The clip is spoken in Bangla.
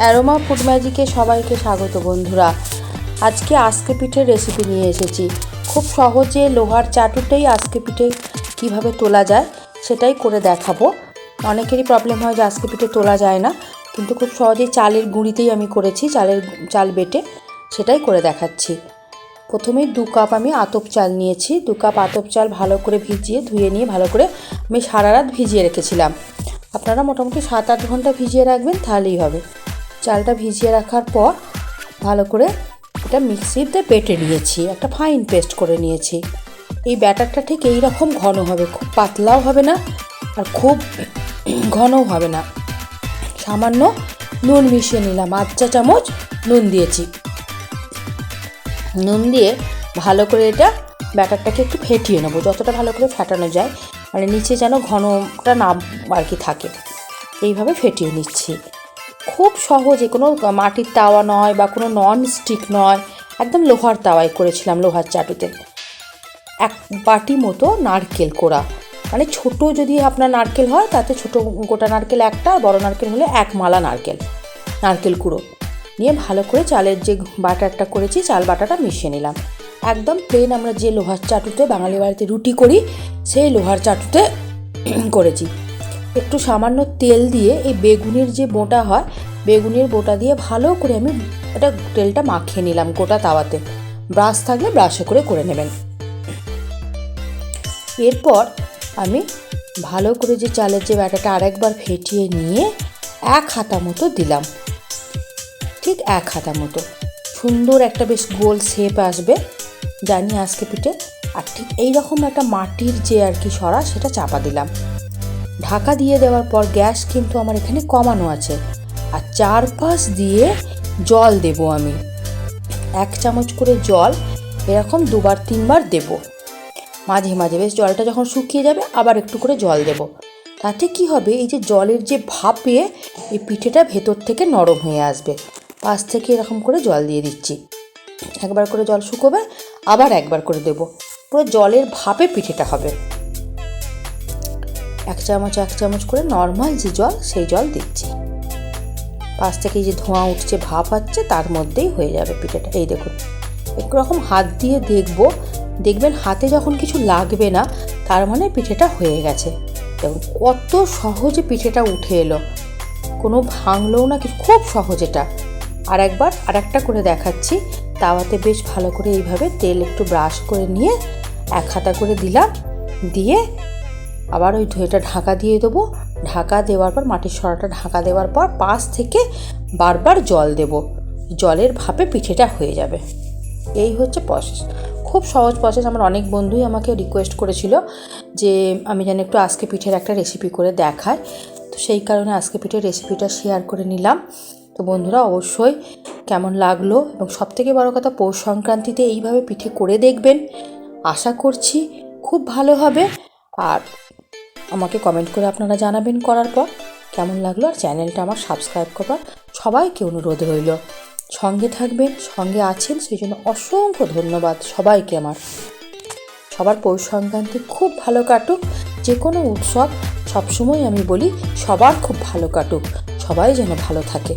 অ্যারোমা ফুড ম্যাজিকে সবাইকে স্বাগত বন্ধুরা। আজকে আজকে পিঠের রেসিপি নিয়ে এসেছি। খুব সহজে লোহার চাটুতেই আজকে পিঠে কিভাবে তোলা যায় সেটাই করে দেখাবো। অনেকেরই প্রবলেম হয় যে আজকে পিঠে তোলা যায় না, কিন্তু খুব সহজেই চালের গুঁড়িতেই আমি করেছি, চাল বেটে সেটাই করে দেখাচ্ছি। প্রথমেই 2 কাপ আমি আতপ চাল নিয়েছি। 2 কাপ আতপ চাল ভালো করে ধুয়ে নিয়ে ভালো করে আমি সারা রাত ভিজিয়ে রেখেছিলাম। আপনারা মোটামুটি 7-8 ঘন্টা ভিজিয়ে রাখবেন, তাহলেই হবে। চালটা ভিজিয়ে রাখার পর ভালো করে এটা মিক্সিতে বেটে নিয়েছি, একটা ফাইন পেস্ট করে নিয়েছি। এই ব্যাটারটা ঠিক এই রকম ঘন হবে, খুব পাতলাও হবে না আর খুব ঘনও হবে না। সামান্য নুন মিশিয়ে নিলাম, 1 চা চামচ নুন দিয়েছি। নুন দিয়ে ভালো করে এটা ব্যাটারটাকে একটু ফেটিয়ে নেবো, যতটা ভালো করে ফেটানো যায়, মানে নিচে যেন ঘনটা না আর কি থাকে, এইভাবে ফেটিয়ে নিচ্ছি। খুব সহজে, কোনো মাটির তাওয়া নয় বা কোনো নন স্টিক নয়, একদম লোহার তাওয়ায় করেছিলাম, লোহার চাটুতে। 1 বাটি মতো নারকেল কোড়া, মানে ছোট যদি আপনার নারকেল হয় তাতে ছোট গোটা নারকেল একটা, বড় নারকেল হলে 1 মালা নারকেল কুড়ো নিয়ে ভালো করে চালের যে বাটারটা করেছি চাল বাটাটা মিশিয়ে নিলাম। একদম প্লেন আমরা যে লোহার চাটুতে বাঙালি বাড়িতে রুটি করি সেই লোহার চাটুতে করেছি। একটু সামান্য তেল দিয়ে এই বেগুনের যে বোঁটা হয়, বেগুনের বোঁটা দিয়ে ভালো করে আমি এটা তেলটা মাখিয়ে নিলাম গোটা তাওয়াতে। ব্রাশ থাকলে ব্রাশে করে নেবেন। এরপর আমি ভালো করে যে চালের যে ব্যাটাটা আরেকবার ফেটিয়ে নিয়ে 1 হাতা মতো দিলাম, ঠিক 1 হাতা মতো। সুন্দর একটা বেশ গোল শেপ আসবে জানি আজকে পিঠে। আর ঠিক এইরকম একটা মাটির যে আর কি সরা, সেটা চাপা দিলাম। ঢাকা দিয়ে দেওয়ার পর গ্যাস কিন্তু আমার এখানে কমানো আছে। আর চারপাশ দিয়ে জল দেব আমি, 1 চামচ করে জল এরকম 2-3 বার দেব। মাঝে মাঝে বেশ জলটা যখন শুকিয়ে যাবে আবার একটু করে জল দেব। তাতে কি হবে, এই যে জলের যে ভাপে এই পিঠেটা ভেতর থেকে নরম হয়ে আসবে। পাশ থেকে এরকম করে জল দিয়ে দিচ্ছি। একবার করে জল শুকোবে, আবার একবার করে দেব। পুরো জলের ভাপে পিঠেটা হবে। 1 চামচ করে নর্মাল যে জল, সেই জল দিচ্ছি। পাশ থেকে যে ধোঁয়া উঠছে, ভাপ হচ্ছে, তার মধ্যেই হয়ে যাবে পিঠেটা। এই দেখুন, একরকম হাত দিয়ে দেখবেন হাতে যখন কিছু লাগবে না, তার মানে পিঠেটা হয়ে গেছে। দেখুন কত সহজে পিঠেটা উঠে এলো, কোনো ভাঙলেও না কিছু, খুব সহজ এটা। আরেকটা করে দেখাচ্ছি। তাওয়াতে বেশ ভালো করে এইভাবে তেল একটু ব্রাশ করে নিয়ে 1 হাতা করে দিলাম, দিয়ে আবার ওই এটা ঢাকা দিয়ে দেবো। ঢাকা দেওয়ার পর মাটির সরাটা ঢাকা দেওয়ার পর পাশ থেকে বারবার জল দেব। জলের ভাপে পিঠেটা হয়ে যাবে। এই হচ্ছে প্রসেস, খুব সহজ প্রসেস। আমার অনেক বন্ধুই আমাকে রিকোয়েস্ট করেছিল যে আমি যেন একটু আজকে পিঠের একটা রেসিপি করে দেখাই, তো সেই কারণে আজকে পিঠের রেসিপিটা শেয়ার করে নিলাম। তো বন্ধুরা অবশ্যই কেমন লাগলো, এবং সবথেকে বড় কথা পৌষ সংক্রান্তিতে এইভাবে পিঠে করে দেখবেন, আশা করছি খুব ভালো হবে। আর আমাকে কমেন্ট করে আপনারা জানাবেন করার পর কেমন লাগলো। আর চ্যানেলটা আমার সাবস্ক্রাইব করবার সবাইকে অনুরোধ রইল। সঙ্গে থাকবেন, সঙ্গে আছেন, সেই জন্য অসংখ্য ধন্যবাদ সবাইকে। সবার পৌষ সংক্রান্তি খুব ভালো কাটুক। যে কোনো উৎসব সবসময় আমি বলি সবার খুব ভালো কাটুক, সবাই যেন ভালো থাকে।